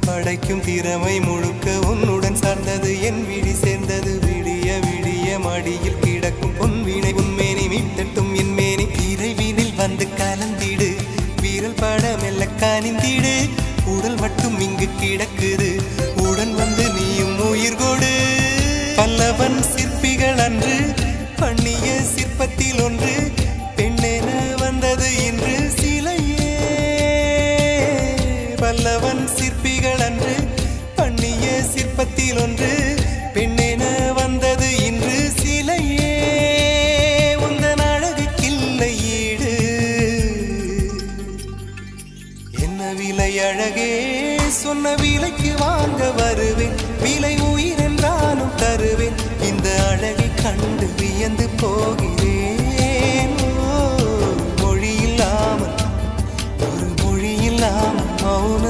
படைக்கும் திறமை முழுக்க உன்னுடன் சார்ந்தது என் விழி சேர்ந்தது விடிய விடிய மடியில் கிடக்கும் பொன்வினை உன்மேனி மீட்டட்டும் என் மேனி இறைவினில் வந்து கலந்திடு வீரல் பட மெல்ல காணிந்திடு உடல் மட்டும் இங்கு கிடக்குது உடன் வந்து நீயும் உயிர் கொடு பல்லவன் சிற்பிகள் அன்று பண்ணிய சிற்பத்தில் ஒன்று பெண்ணென வந்தது இன்று சிலையே பல்லவன் சிற்பிகள் அன்று பண்ணிய சிற்பத்தில் ஒன்று பெண்ணென வந்தது இன்று சிலையே உந்தன் அழகுக்கில்லை ஈடு என்ன விலை அழகே சொன்ன விலைக்கு வாங்க வருவேன் விலை உயிர் என்றாலும் தருவேன் இந்த அழகை கண்டு வியந்து போகிறேன் மொழி இல்லாமல் ஒரு மொழி இல்லாமல் மௌன